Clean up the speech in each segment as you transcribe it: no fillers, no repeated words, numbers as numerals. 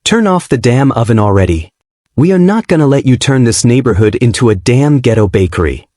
Turn off the damn oven already. We are not gonna let you turn this neighborhood into a damn ghetto bakery.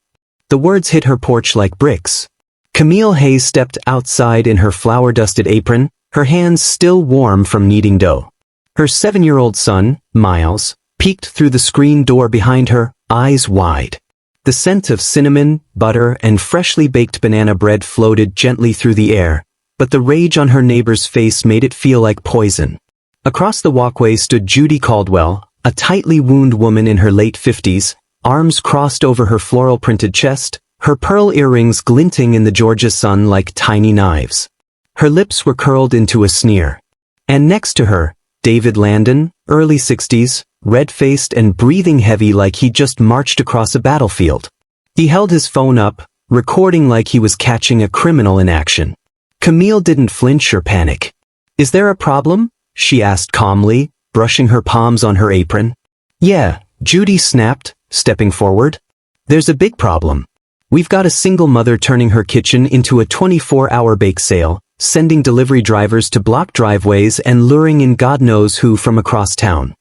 The words hit her porch like bricks. Camille Hayes stepped outside in her flour-dusted apron, her hands still warm from kneading dough. Her 7-year-old son, Miles, peeked through the screen door behind her, eyes wide. The scent of cinnamon, butter, and freshly baked banana bread floated gently through the air, but the rage on her neighbor's face made it feel like poison. Across the walkway stood Judy Caldwell, a tightly wound woman in her late 50s, arms crossed over her floral-printed chest, her pearl earrings glinting in the Georgia sun like tiny knives. Her lips were curled into a sneer. And next to her, David Landon, early 60s, red-faced and breathing heavy like he'd just marched across a battlefield. He held his phone up, recording like he was catching a criminal in action. Camille didn't flinch or panic. "Is there a problem?" she asked calmly, brushing her palms on her apron. "Yeah," Judy snapped, stepping forward. "There's a big problem. We've got a single mother turning her kitchen into a 24-hour bake sale, sending delivery drivers to block driveways and luring in God knows who from across town."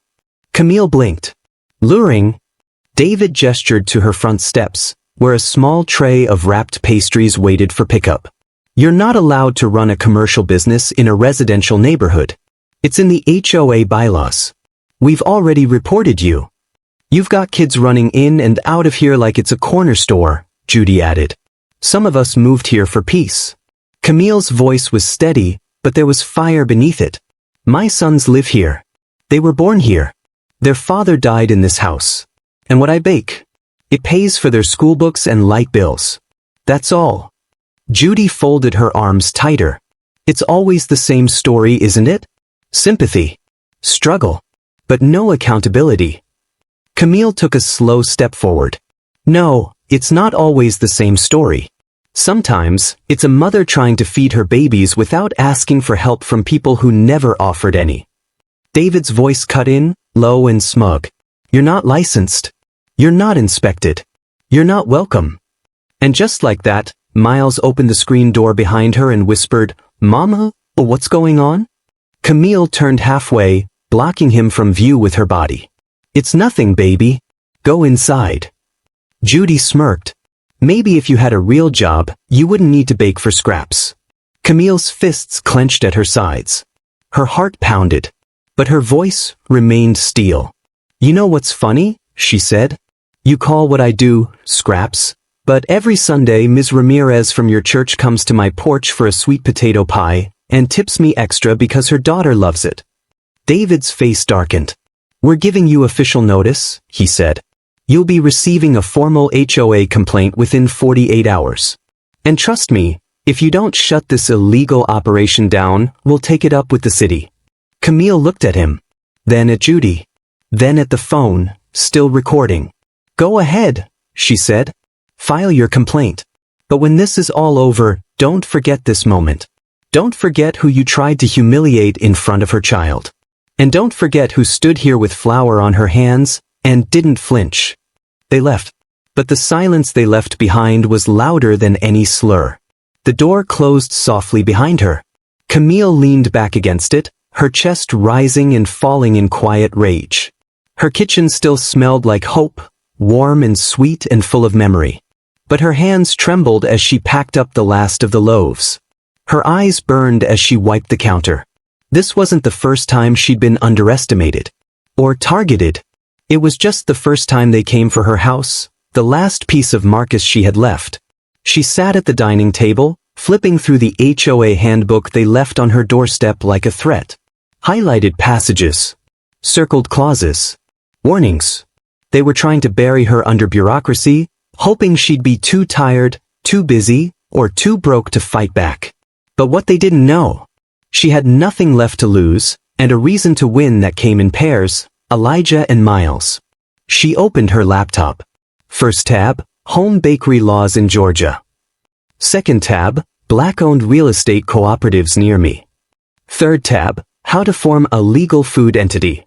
Camille blinked. "Luring?" David gestured to her front steps, where a small tray of wrapped pastries waited for pickup. "You're not allowed to run a commercial business in a residential neighborhood. It's in the HOA bylaws. We've already reported you. You've got kids running in and out of here like it's a corner store," Judy added. "Some of us moved here for peace." Camille's voice was steady, but there was fire beneath it. "My sons live here. They were born here. Their father died in this house. And what I bake, it pays for their school books and light bills. That's all." Judy folded her arms tighter. "It's always the same story, isn't it? Sympathy. Struggle. But no accountability." Camille took a slow step forward. "No, it's not always the same story. Sometimes, it's a mother trying to feed her babies without asking for help from people who never offered any." David's voice cut in, low and smug. "You're not licensed. You're not inspected. You're not welcome." And just like that, Miles opened the screen door behind her and whispered, "Mama, what's going on?" Camille turned halfway, blocking him from view with her body. "It's nothing, baby. Go inside." Judy smirked. "Maybe if you had a real job, you wouldn't need to bake for scraps." Camille's fists clenched at her sides. Her heart pounded, but her voice remained steel. "You know what's funny?" she said. "You call what I do scraps, but every Sunday Ms. Ramirez from your church comes to my porch for a sweet potato pie and tips me extra because her daughter loves it." David's face darkened. "We're giving you official notice," he said. "You'll be receiving a formal HOA complaint within 48 hours. And trust me, if you don't shut this illegal operation down, we'll take it up with the city." Camille looked at him, then at Judy, then at the phone, still recording. "Go ahead," she said. "File your complaint. But when this is all over, don't forget this moment. Don't forget who you tried to humiliate in front of her child. And don't forget who stood here with flour on her hands and didn't flinch." They left. But the silence they left behind was louder than any slur. The door closed softly behind her. Camille leaned back against it, her chest rising and falling in quiet rage. Her kitchen still smelled like hope, warm and sweet and full of memory. But her hands trembled as she packed up the last of the loaves. Her eyes burned as she wiped the counter. This wasn't the first time she'd been underestimated. Or targeted. It was just the first time they came for her house, the last piece of Marcus she had left. She sat at the dining table, flipping through the HOA handbook they left on her doorstep like a threat. Highlighted passages. Circled clauses. Warnings. They were trying to bury her under bureaucracy, hoping she'd be too tired, too busy, or too broke to fight back. But what they didn't know. She had nothing left to lose, and a reason to win that came in pairs, Elijah and Miles. She opened her laptop. First tab, Home Bakery Laws in Georgia. Second tab, Black-owned real estate cooperatives near me. Third tab, How to form a legal food entity.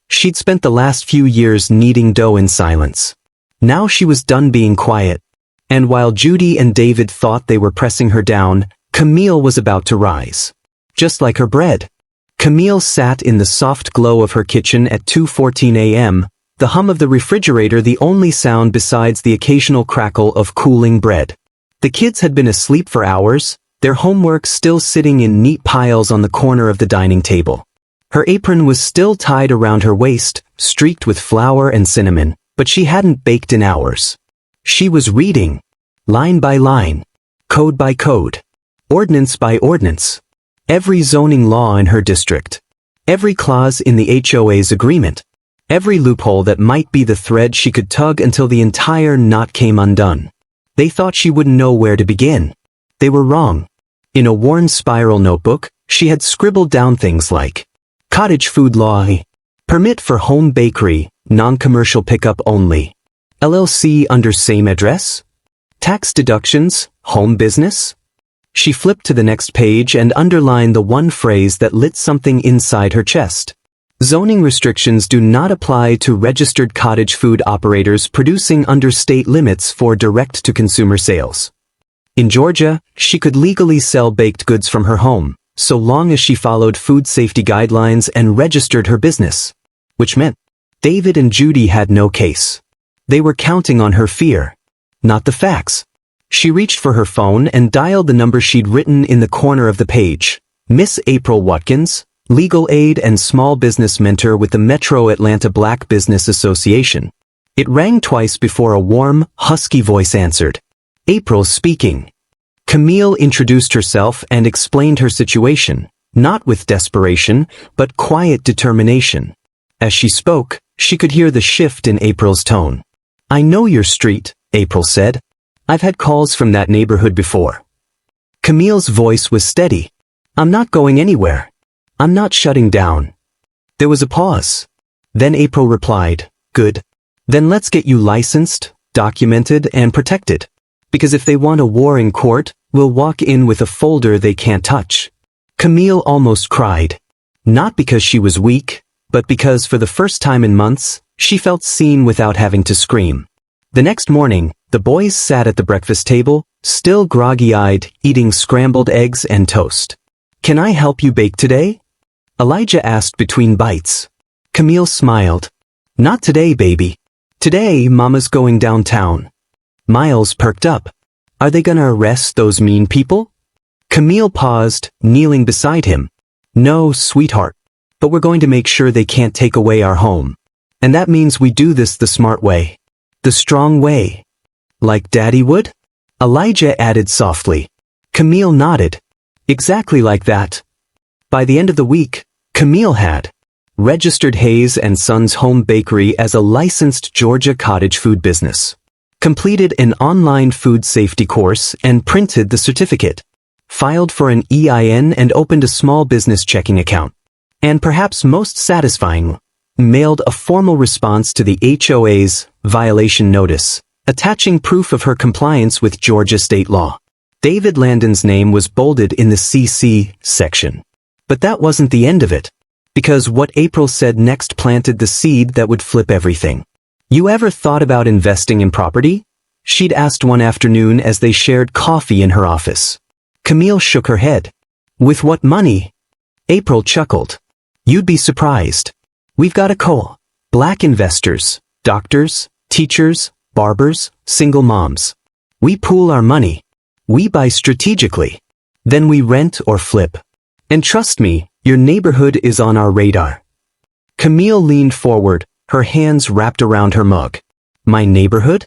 She'd spent the last few years kneading dough in silence. Now she was done being quiet. And while Judy and David thought they were pressing her down, Camille was about to rise. Just like her bread. Camille sat in the soft glow of her kitchen at 2:14 a.m., the hum of the refrigerator the only sound besides the occasional crackle of cooling bread. The kids had been asleep for hours, their homework still sitting in neat piles on the corner of the dining table. Her apron was still tied around her waist, streaked with flour and cinnamon, but she hadn't baked in hours. She was reading, line by line, code by code, ordinance by ordinance, every zoning law in her district, every clause in the HOA's agreement, every loophole that might be the thread she could tug until the entire knot came undone. They thought she wouldn't know where to begin. They were wrong. In a worn spiral notebook, she had scribbled down things like cottage food law, permit for home bakery, non-commercial pickup only, LLC under same address, tax deductions, home business. She flipped to the next page and underlined the one phrase that lit something inside her chest. Zoning restrictions do not apply to registered cottage food operators producing under state limits for direct-to-consumer sales. In Georgia, she could legally sell baked goods from her home, so long as she followed food safety guidelines and registered her business. Which meant David and Judy had no case. They were counting on her fear, not the facts. She reached for her phone and dialed the number she'd written in the corner of the page. Miss April Watkins, legal aid and small business mentor with the Metro Atlanta Black Business Association. It rang twice before a warm, husky voice answered. April speaking. Camille introduced herself and explained her situation, not with desperation, but quiet determination. As she spoke, she could hear the shift in April's tone. I know your street, April said. I've had calls from that neighborhood before. Camille's voice was steady. I'm not going anywhere. I'm not shutting down. There was a pause. Then April replied, good. Then let's get you licensed, documented, and protected. Because if they want a war in court, we'll walk in with a folder they can't touch. Camille almost cried. Not because she was weak, but because for the first time in months, she felt seen without having to scream. The next morning, the boys sat at the breakfast table, still groggy-eyed, eating scrambled eggs and toast. Can I help you bake today? Elijah asked between bites. Camille smiled. Not today, baby. Today, Mama's going downtown. Miles perked up. Are they gonna arrest those mean people? Camille paused, kneeling beside him. No, sweetheart. But we're going to make sure they can't take away our home. And that means we do this the smart way. The strong way. Like Daddy would? Elijah added softly. Camille nodded. Exactly like that. By the end of the week, Camille had registered Hayes and Sons Home Bakery as a licensed Georgia cottage food business, completed an online food safety course and printed the certificate, filed for an EIN and opened a small business checking account, and perhaps most satisfying, mailed a formal response to the HOA's violation notice, attaching proof of her compliance with Georgia state law. David Landon's name was bolded in the CC section. But that wasn't the end of it, because what April said next planted the seed that would flip everything. You ever thought about investing in property? She'd asked one afternoon as they shared coffee in her office. Camille shook her head. With what money? April chuckled. You'd be surprised. We've got a call. Black investors, doctors, teachers, barbers, single moms. We pool our money. We buy strategically. Then we rent or flip. And trust me, your neighborhood is on our radar. Camille leaned forward, her hands wrapped around her mug. My neighborhood?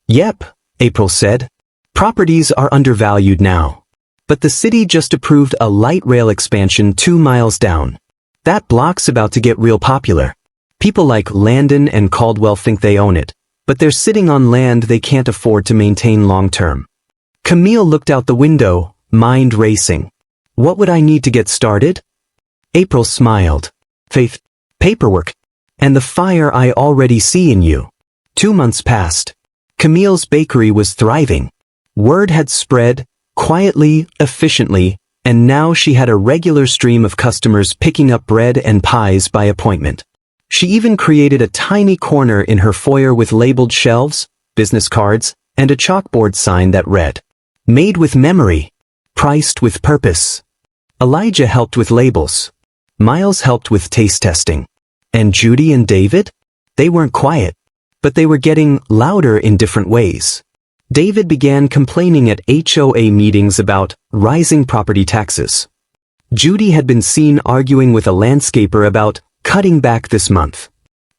Yep, April said. Properties are undervalued now. But the city just approved a light rail expansion 2 miles down. That block's about to get real popular. People like Landon and Caldwell think they own it, but they're sitting on land they can't afford to maintain long-term. Camille looked out the window, mind racing. What would I need to get started? April smiled. Faith, paperwork, and the fire I already see in you. 2 months passed. Camille's bakery was thriving. Word had spread, quietly, efficiently, and now she had a regular stream of customers picking up bread and pies by appointment. She even created a tiny corner in her foyer with labeled shelves, business cards, and a chalkboard sign that read, Made with memory, priced with purpose. Elijah helped with labels. Miles helped with taste testing. And Judy and David? They weren't quiet, but they were getting louder in different ways. David began complaining at HOA meetings about rising property taxes. Judy had been seen arguing with a landscaper about cutting back this month.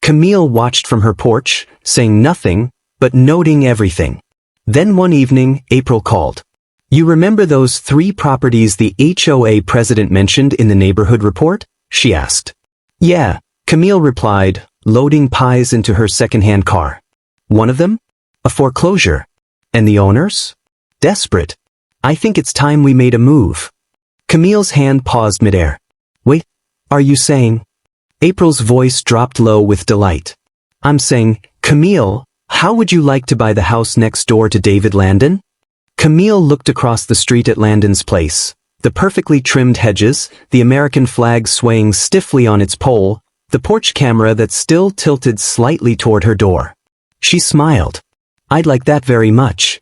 Camille watched from her porch, saying nothing, but noting everything. Then one evening, April called. "You remember those 3 properties the HOA president mentioned in the neighborhood report?" she asked. "Yeah," Camille replied, loading pies into her second-hand car. "One of them? A foreclosure. And the owners? Desperate. I think it's time we made a move." Camille's hand paused midair. "Wait, are you saying?" April's voice dropped low with delight. "I'm saying, Camille, how would you like to buy the house next door to David Landon?" Camille looked across the street at Landon's place. The perfectly trimmed hedges, the American flag swaying stiffly on its pole, the porch camera that still tilted slightly toward her door. She smiled. "I'd like that very much."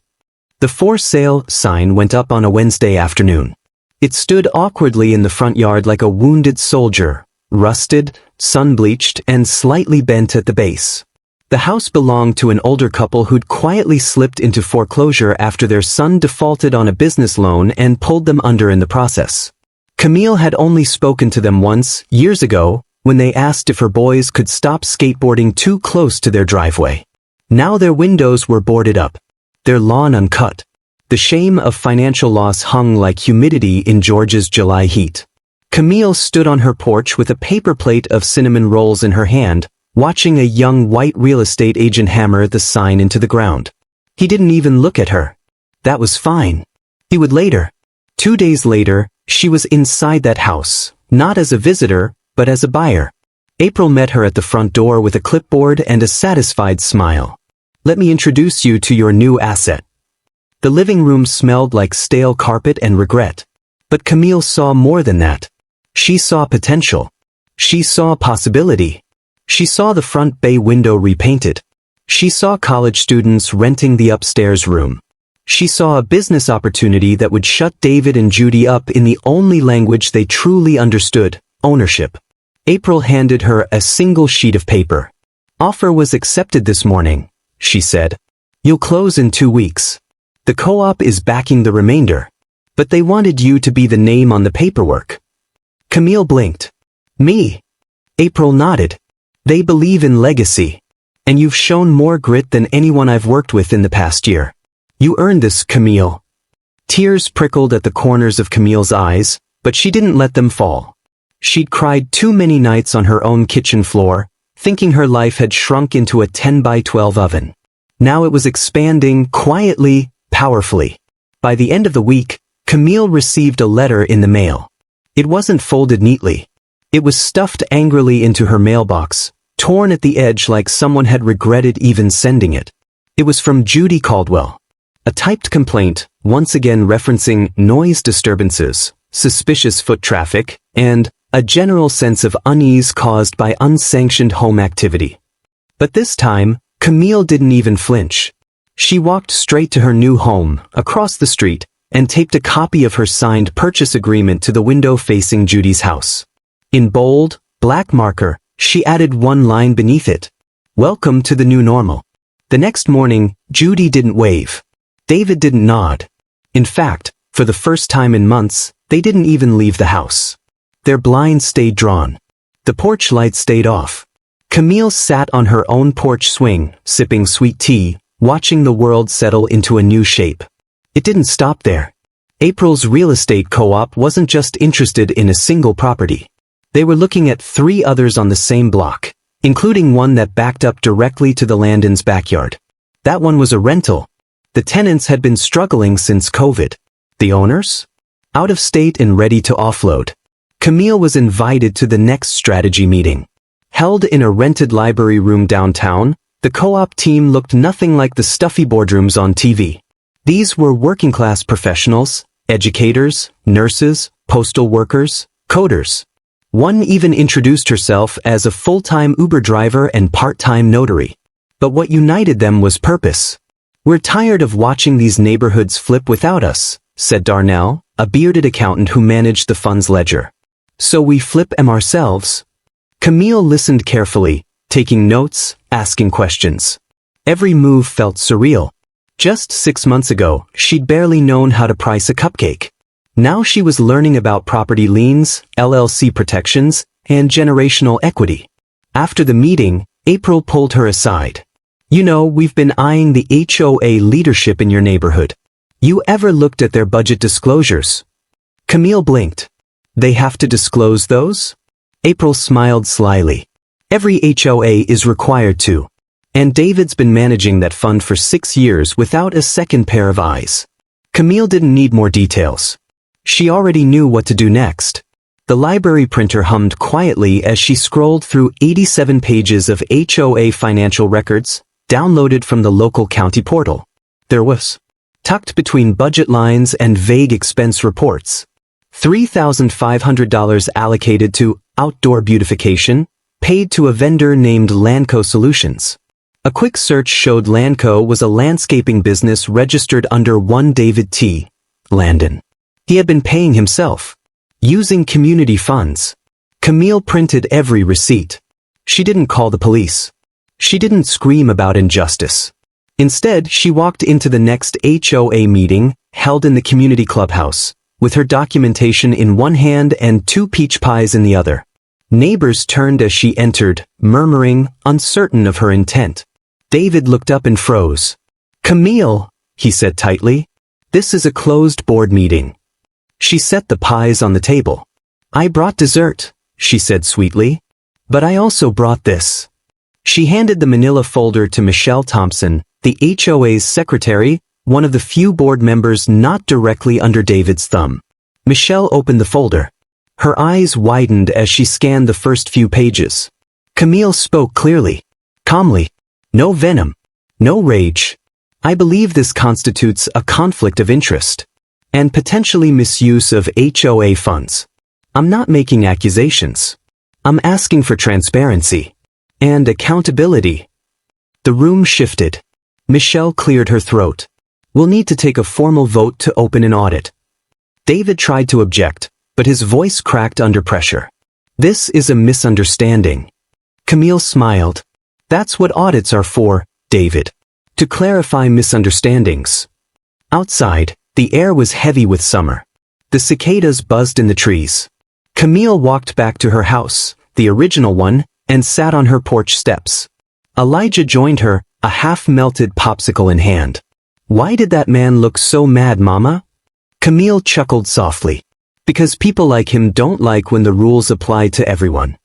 The for sale sign went up on a Wednesday afternoon. It stood awkwardly in the front yard like a wounded soldier, rusted, sun-bleached, and slightly bent at the base. The house belonged to an older couple who'd quietly slipped into foreclosure after their son defaulted on a business loan and pulled them under in the process. Camille had only spoken to them once, years ago, when they asked if her boys could stop skateboarding too close to their driveway. Now their windows were boarded up, their lawn uncut. The shame of financial loss hung like humidity in Georgia's July heat. Camille stood on her porch with a paper plate of cinnamon rolls in her hand, watching a young white real estate agent hammer the sign into the ground. He didn't even look at her. That was fine. He would later. 2 days later, she was inside that house, not as a visitor, but as a buyer. April met her at the front door with a clipboard and a satisfied smile. "Let me introduce you to your new asset." The living room smelled like stale carpet and regret. But Camille saw more than that. She saw potential. She saw possibility. She saw the front bay window repainted. She saw college students renting the upstairs room. She saw a business opportunity that would shut David and Judy up in the only language they truly understood, ownership. April handed her a single sheet of paper. "Offer was accepted this morning," she said. "You'll close in 2 weeks. The co-op is backing the remainder. But they wanted you to be the name on the paperwork." Camille blinked. "Me?" April nodded. "They believe in legacy. And you've shown more grit than anyone I've worked with in the past year. You earned this, Camille." Tears prickled at the corners of Camille's eyes, but she didn't let them fall. She'd cried too many nights on her own kitchen floor, thinking her life had shrunk into a 10 by 12 oven. Now it was expanding quietly, powerfully. By the end of the week, Camille received a letter in the mail. It wasn't folded neatly. It was stuffed angrily into her mailbox, torn at the edge like someone had regretted even sending it. It was from Judy Caldwell. A typed complaint, once again referencing noise disturbances, suspicious foot traffic, and a general sense of unease caused by unsanctioned home activity. But this time, Camille didn't even flinch. She walked straight to her new home, across the street, and taped a copy of her signed purchase agreement to the window facing Judy's house. In bold, black marker, she added one line beneath it. "Welcome to the new normal." The next morning, Judy didn't wave. David didn't nod. In fact, for the first time in months, they didn't even leave the house. Their blinds stayed drawn. The porch light stayed off. Camille sat on her own porch swing, sipping sweet tea, watching the world settle into a new shape. It didn't stop there. April's real estate co-op wasn't just interested in a single property. They were looking at 3 others on the same block, including one that backed up directly to the Landon's backyard. That one was a rental. The tenants had been struggling since COVID. The owners? Out of state and ready to offload. Camille was invited to the next strategy meeting. Held in a rented library room downtown, the co-op team looked nothing like the stuffy boardrooms on TV. These were working-class professionals, educators, nurses, postal workers, coders. One even introduced herself as a full-time Uber driver and part-time notary. But what united them was purpose. "We're tired of watching these neighborhoods flip without us," said Darnell, a bearded accountant who managed the fund's ledger. So we flip 'em ourselves? Camille listened carefully, taking notes, asking questions. Every move felt surreal. Just 6 months ago, she'd barely known how to price a cupcake. Now she was learning about property liens, LLC protections, and generational equity. After the meeting, April pulled her aside. You know, we've been eyeing the HOA leadership in your neighborhood. You ever looked at their budget disclosures? Camille blinked. They have to disclose those? April smiled slyly. Every HOA is required to. And David's been managing that fund for 6 years without a second pair of eyes. Camille didn't need more details. She already knew what to do next. The library printer hummed quietly as she scrolled through 87 pages of HOA financial records, downloaded from the local county portal. There was, tucked between budget lines and vague expense reports, $3,500 allocated to outdoor beautification, paid to a vendor named Landco Solutions. A quick search showed Landco was a landscaping business registered under one David T. Landon. He had been paying himself, using community funds. Camille printed every receipt. She didn't call the police. She didn't scream about injustice. Instead, she walked into the next HOA meeting, held in the community clubhouse, with her documentation in one hand and 2 peach pies in the other. Neighbors turned as she entered, murmuring, uncertain of her intent. David looked up and froze. "Camille," he said tightly, "this is a closed board meeting." She set the pies on the table. "I brought dessert," she said sweetly. "But I also brought this." She handed the manila folder to Michelle Thompson, the HOA's secretary, one of the few board members not directly under David's thumb. Michelle opened the folder. Her eyes widened as she scanned the first few pages. Camille spoke clearly, calmly. "No venom. No rage. I believe this constitutes a conflict of interest. And potentially misuse of HOA funds. I'm not making accusations. I'm asking for transparency. And accountability." The room shifted. Michelle cleared her throat. "We'll need to take a formal vote to open an audit." David tried to object, but his voice cracked under pressure. "This is a misunderstanding." Camille smiled. "That's what audits are for, David. To clarify misunderstandings." Outside, the air was heavy with summer. The cicadas buzzed in the trees. Camille walked back to her house, the original one, and sat on her porch steps. Elijah joined her, a half-melted popsicle in hand. "Why did that man look so mad, Mama?" Camille chuckled softly. "Because people like him don't like when the rules apply to everyone."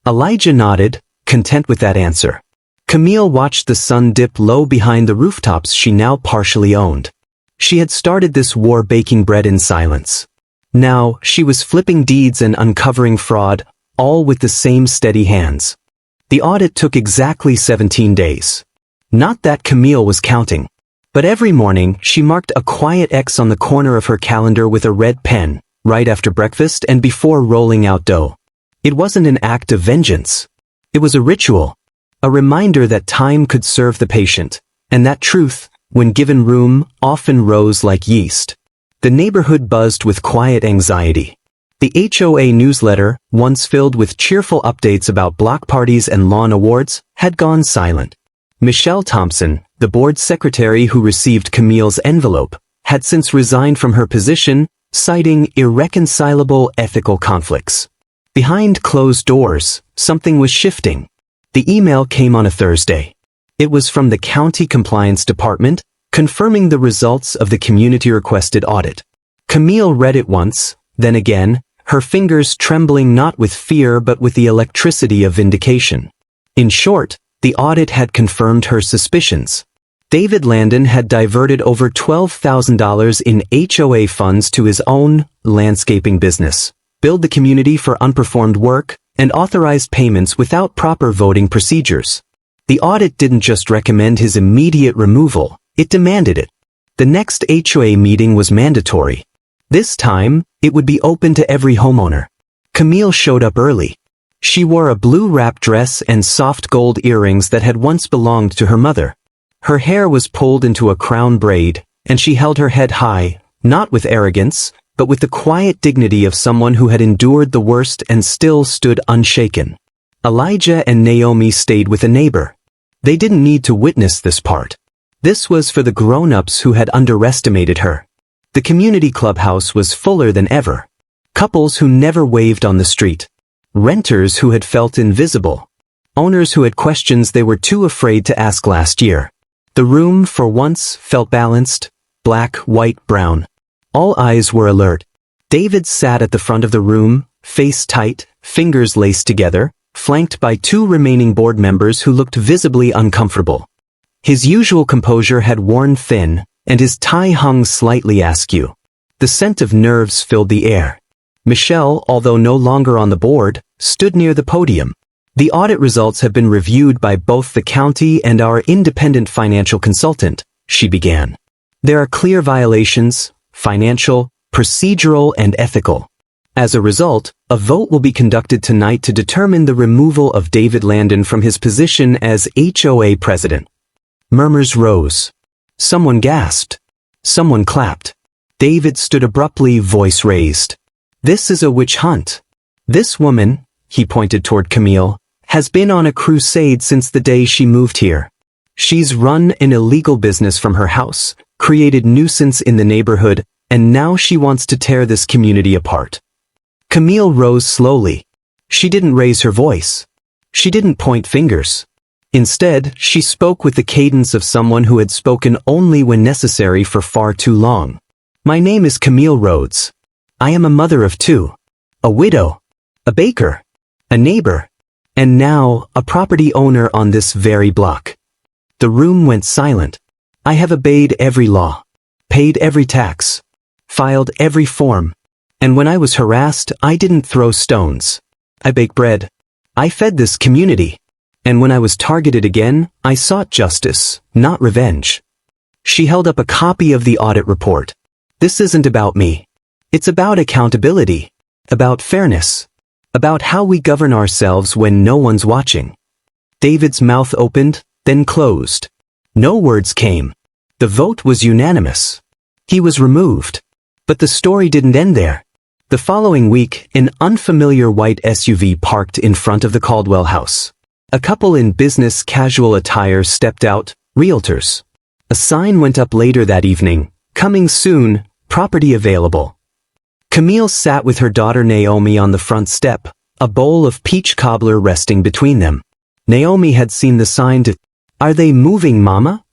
Elijah nodded, content with that answer. Camille watched the sun dip low behind the rooftops she now partially owned. She had started this war baking bread in silence. Now, she was flipping deeds and uncovering fraud, all with the same steady hands. The audit took exactly 17 days. Not that Camille was counting. But every morning, she marked a quiet X on the corner of her calendar with a red pen, right after breakfast and before rolling out dough. It wasn't an act of vengeance. It was a ritual. A reminder that time could serve the patient, and that truth, when given room, often rose like yeast. The neighborhood buzzed with quiet anxiety. The HOA newsletter, once filled with cheerful updates about block parties and lawn awards, had gone silent. Michelle Thompson, the board secretary who received Camille's envelope, had since resigned from her position, citing irreconcilable ethical conflicts. Behind closed doors, something was shifting. The email came on a Thursday. It was from the county compliance department, confirming the results of the community-requested audit. Camille read it once, then again, her fingers trembling not with fear but with the electricity of vindication. In short, the audit had confirmed her suspicions. David Landon had diverted over $12,000 in HOA funds to his own landscaping business, billed the community for unperformed work, and authorized payments without proper voting procedures. The audit didn't just recommend his immediate removal, it demanded it. The next HOA meeting was mandatory. This time, it would be open to every homeowner. Camille showed up early. She wore a blue wrap dress and soft gold earrings that had once belonged to her mother. Her hair was pulled into a crown braid, and she held her head high, not with arrogance, but with the quiet dignity of someone who had endured the worst and still stood unshaken. Elijah and Naomi stayed with a neighbor. They didn't need to witness this part. This was for the grown-ups who had underestimated her. The community clubhouse was fuller than ever. Couples who never waved on the street. Renters who had felt invisible. Owners who had questions they were too afraid to ask last year. The room, for once, felt balanced. Black, white, brown. All eyes were alert. David sat at the front of the room, face tight, fingers laced together, flanked by two remaining board members who looked visibly uncomfortable. His usual composure had worn thin, and his tie hung slightly askew. The scent of nerves filled the air. Michelle, although no longer on the board, stood near the podium. The audit results have been reviewed by both the county and our independent financial consultant, she began. There are clear violations, financial, procedural, and ethical. As a result, a vote will be conducted tonight to determine the removal of David Landon from his position as HOA president. Murmurs rose. Someone gasped. Someone clapped. David stood abruptly, voice raised. This is a witch hunt. This woman, he pointed toward Camille, has been on a crusade since the day she moved here. She's run an illegal business from her house, created nuisance in the neighborhood, and now she wants to tear this community apart. Camille rose slowly. She didn't raise her voice. She didn't point fingers. Instead, she spoke with the cadence of someone who had spoken only when necessary for far too long. My name is Camille Rhodes. I am a mother of two. A widow. A baker. A neighbor. And now, a property owner on this very block. The room went silent. I have obeyed every law. Paid every tax. Filed every form. And when I was harassed, I didn't throw stones. I baked bread. I fed this community. And when I was targeted again, I sought justice, not revenge. She held up a copy of the audit report. This isn't about me. It's about accountability. About fairness. About how we govern ourselves when no one's watching. David's mouth opened, then closed. No words came. The vote was unanimous. He was removed. But the story didn't end there. The following week, an unfamiliar white SUV parked in front of the Caldwell house. A couple in business casual attire stepped out, realtors. A sign went up later that evening, coming soon, property available. Camille sat with her daughter Naomi on the front step, a bowl of peach cobbler resting between them. Naomi had seen the sign to, "Are they moving, Mama?"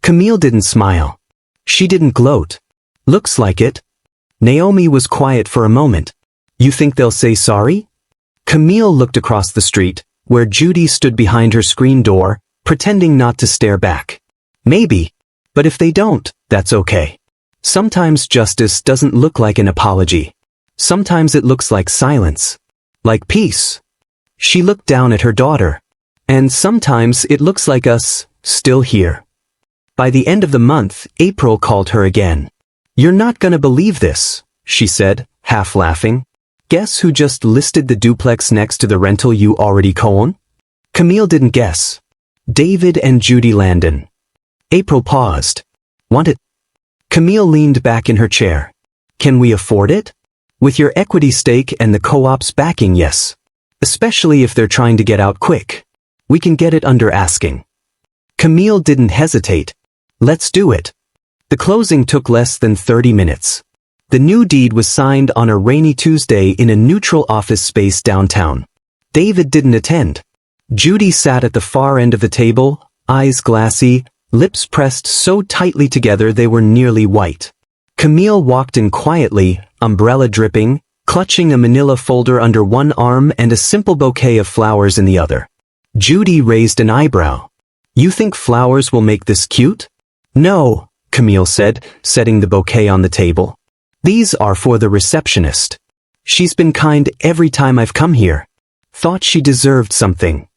Camille didn't smile. She didn't gloat. "Looks like it." Naomi was quiet for a moment. "You think they'll say sorry?" Camille looked across the street, where Judy stood behind her screen door, pretending not to stare back. "Maybe. But if they don't, that's okay. Sometimes justice doesn't look like an apology. Sometimes it looks like silence. Like peace." She looked down at her daughter. "And sometimes it looks like us, still here." By the end of the month, April called her again. "You're not gonna believe this," she said, half laughing. "Guess who just listed the duplex next to the rental you already co-own?" Camille didn't guess. David and Judy Landon. April paused. "Want it?" Camille leaned back in her chair. "Can we afford it?" "With your equity stake and the co-op's backing, yes. Especially if they're trying to get out quick. We can get it under asking." Camille didn't hesitate. "Let's do it." The closing took less than 30 minutes. The new deed was signed on a rainy Tuesday in a neutral office space downtown. David didn't attend. Judy sat at the far end of the table, eyes glassy, lips pressed so tightly together they were nearly white. Camille walked in quietly, umbrella dripping, clutching a manila folder under one arm and a simple bouquet of flowers in the other. Judy raised an eyebrow. "You think flowers will make this cute?" "No," Camille said, setting the bouquet on the table. "These are for the receptionist. She's been kind every time I've come here. Thought she deserved something."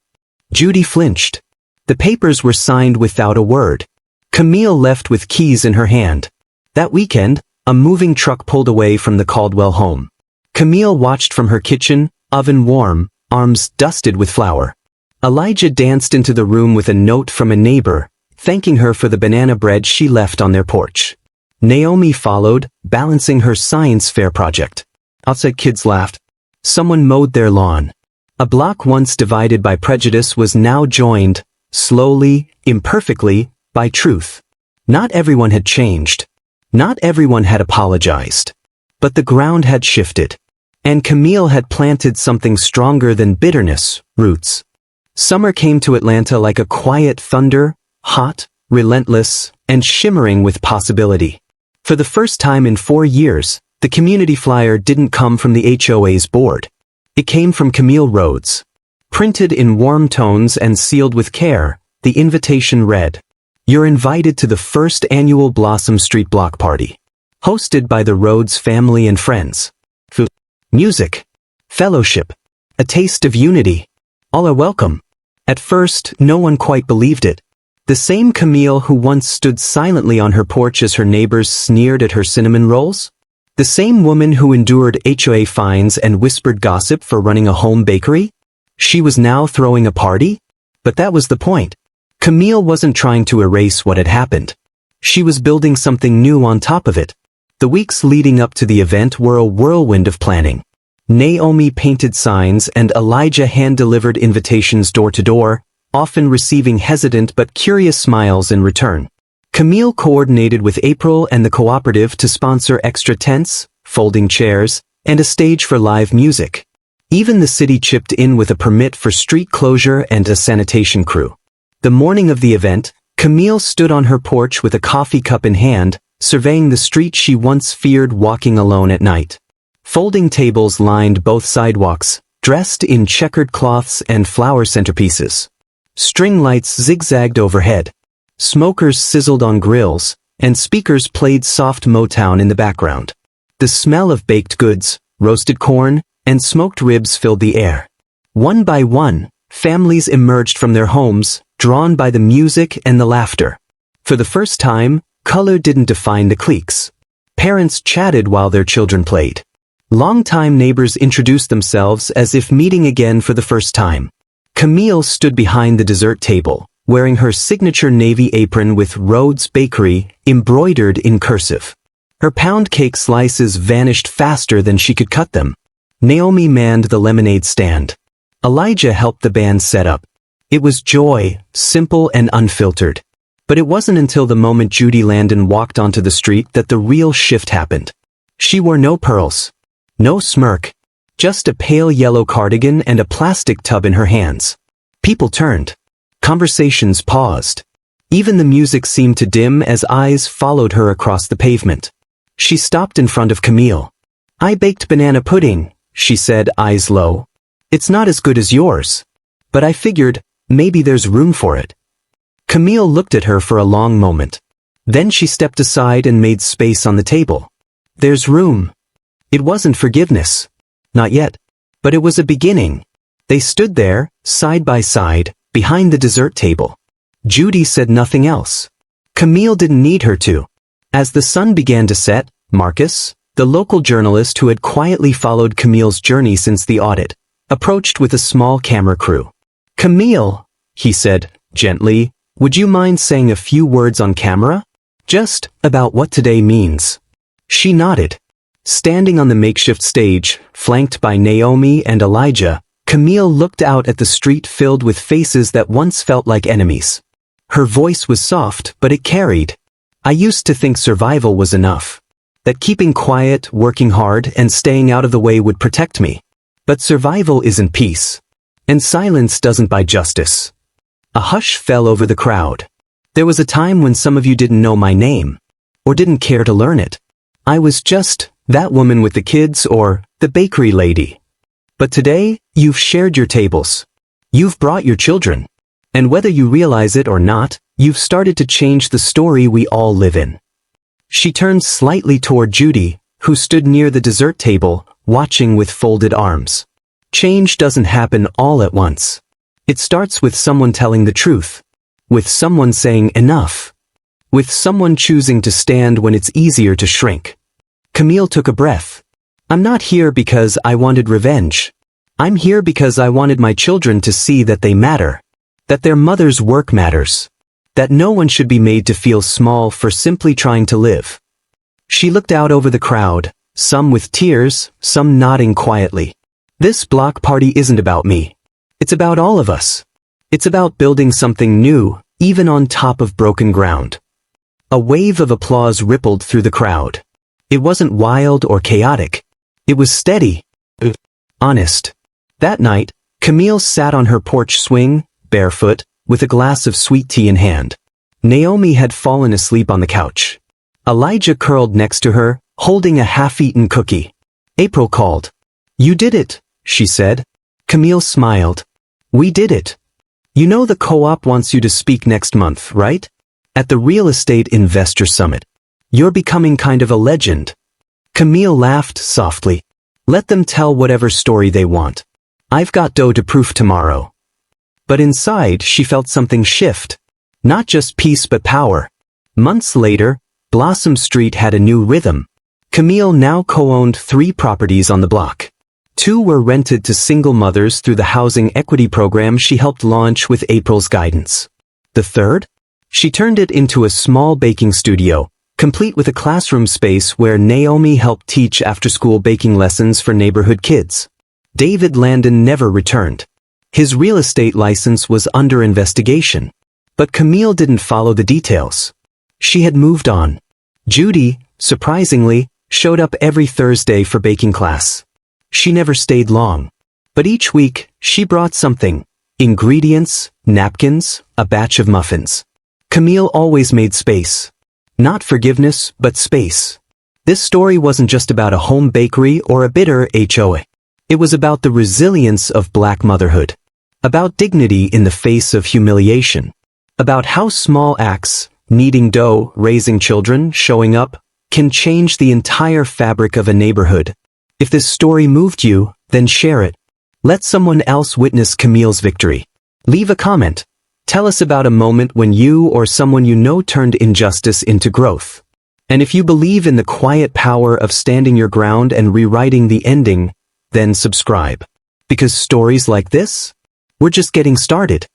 Judy flinched. The papers were signed without a word. Camille left with keys in her hand. That weekend, a moving truck pulled away from the Caldwell home. Camille watched from her kitchen, oven warm, arms dusted with flour. Elijah danced into the room with a note from a neighbor, thanking her for the banana bread she left on their porch. Naomi followed, balancing her science fair project. Outside kids laughed. Someone mowed their lawn. A block once divided by prejudice was now joined, slowly, imperfectly, by truth. Not everyone had changed. Not everyone had apologized. But the ground had shifted. And Camille had planted something stronger than bitterness, roots. Summer came to Atlanta like a quiet thunder, hot, relentless, and shimmering with possibility. For the first time in 4 years, the community flyer didn't come from the HOA's board. It came from Camille Rhodes. Printed in warm tones and sealed with care, the invitation read, "You're invited to the first annual Blossom Street Block Party. Hosted by the Rhodes family and friends. Food, music, fellowship, a taste of unity. All are welcome." At first, no one quite believed it. The same Camille who once stood silently on her porch as her neighbors sneered at her cinnamon rolls? The same woman who endured HOA fines and whispered gossip for running a home bakery? She was now throwing a party? But that was the point. Camille wasn't trying to erase what had happened. She was building something new on top of it. The weeks leading up to the event were a whirlwind of planning. Naomi painted signs and Elijah hand-delivered invitations door to door, often receiving hesitant but curious smiles in return. Camille coordinated with April and the cooperative to sponsor extra tents, folding chairs, and a stage for live music. Even the city chipped in with a permit for street closure and a sanitation crew. The morning of the event, Camille stood on her porch with a coffee cup in hand, surveying the street she once feared walking alone at night. Folding tables lined both sidewalks, dressed in checkered cloths and flower centerpieces. String lights zigzagged overhead. Smokers sizzled on grills, and speakers played soft Motown in the background. The smell of baked goods, roasted corn, and smoked ribs filled the air. One by one, families emerged from their homes, drawn by the music and the laughter. For the first time, color didn't define the cliques. Parents chatted while their children played. Longtime neighbors introduced themselves as if meeting again for the first time. Camille stood behind the dessert table, wearing her signature navy apron with Rhodes Bakery embroidered in cursive. Her pound cake slices vanished faster than she could cut them. Naomi manned the lemonade stand. Elijah helped the band set up. It was joy, simple and unfiltered. But it wasn't until the moment Judy Landon walked onto the street that the real shift happened. She wore no pearls. No smirk. Just a pale yellow cardigan and a plastic tub in her hands. People turned. Conversations paused. Even the music seemed to dim as eyes followed her across the pavement. She stopped in front of Camille. "I baked banana pudding," she said, eyes low. "It's not as good as yours. But I figured, maybe there's room for it." Camille looked at her for a long moment. Then she stepped aside and made space on the table. "There's room." It wasn't forgiveness. Not yet. But it was a beginning. They stood there, side by side, behind the dessert table. Judy said nothing else. Camille didn't need her to. As the sun began to set, Marcus, the local journalist who had quietly followed Camille's journey since the audit, approached with a small camera crew. "Camille," he said, gently, "would you mind saying a few words on camera? Just about what today means." She nodded. Standing on the makeshift stage, flanked by Naomi and Elijah, Camille looked out at the street filled with faces that once felt like enemies. Her voice was soft, but it carried. "I used to think survival was enough. That keeping quiet, working hard, and staying out of the way would protect me. But survival isn't peace. And silence doesn't buy justice." A hush fell over the crowd. "There was a time when some of you didn't know my name, or didn't care to learn it. I was just that woman with the kids or the bakery lady. But today, you've shared your tables. You've brought your children. And whether you realize it or not, you've started to change the story we all live in." She turned slightly toward Judy, who stood near the dessert table, watching with folded arms. Change doesn't happen all at once. It starts with someone telling the truth. With someone saying enough. With someone choosing to stand when it's easier to shrink. Camille took a breath. "I'm not here because I wanted revenge. I'm here because I wanted my children to see that they matter. That their mother's work matters. That no one should be made to feel small for simply trying to live." She looked out over the crowd, some with tears, some nodding quietly. This block party isn't about me. It's about all of us. It's about building something new, even on top of broken ground. A wave of applause rippled through the crowd. It wasn't wild or chaotic. It was steady. Honest. That night, Camille sat on her porch swing, barefoot, with a glass of sweet tea in hand. Naomi had fallen asleep on the couch. Elijah curled next to her, holding a half-eaten cookie. April called. "You did it," she said. Camille smiled. "We did it. You know the co-op wants you to speak next month, right? At the Real Estate Investor Summit. You're becoming kind of a legend." Camille laughed softly. "Let them tell whatever story they want. I've got dough to proof tomorrow." But inside she felt something shift. Not just peace but power. Months later, Blossom Street had a new rhythm. Camille now co-owned 3 properties on the block. 2 were rented to single mothers through the housing equity program she helped launch with April's guidance. The 3rd? She turned it into a small baking studio, complete with a classroom space where Naomi helped teach after-school baking lessons for neighborhood kids. David Landon never returned. His real estate license was under investigation. But Camille didn't follow the details. She had moved on. Judy, surprisingly, showed up every Thursday for baking class. She never stayed long. But each week, she brought something. Ingredients, napkins, a batch of muffins. Camille always made space. Not forgiveness, but space. This story wasn't just about a home bakery or a bitter HOA. It was about the resilience of Black motherhood. About dignity in the face of humiliation. About how small acts, kneading dough, raising children, showing up, can change the entire fabric of a neighborhood. If this story moved you, then share it. Let someone else witness Camille's victory. Leave a comment. Tell us about a moment when you or someone you know turned injustice into growth. And if you believe in the quiet power of standing your ground and rewriting the ending, then subscribe. Because stories like this? We're just getting started.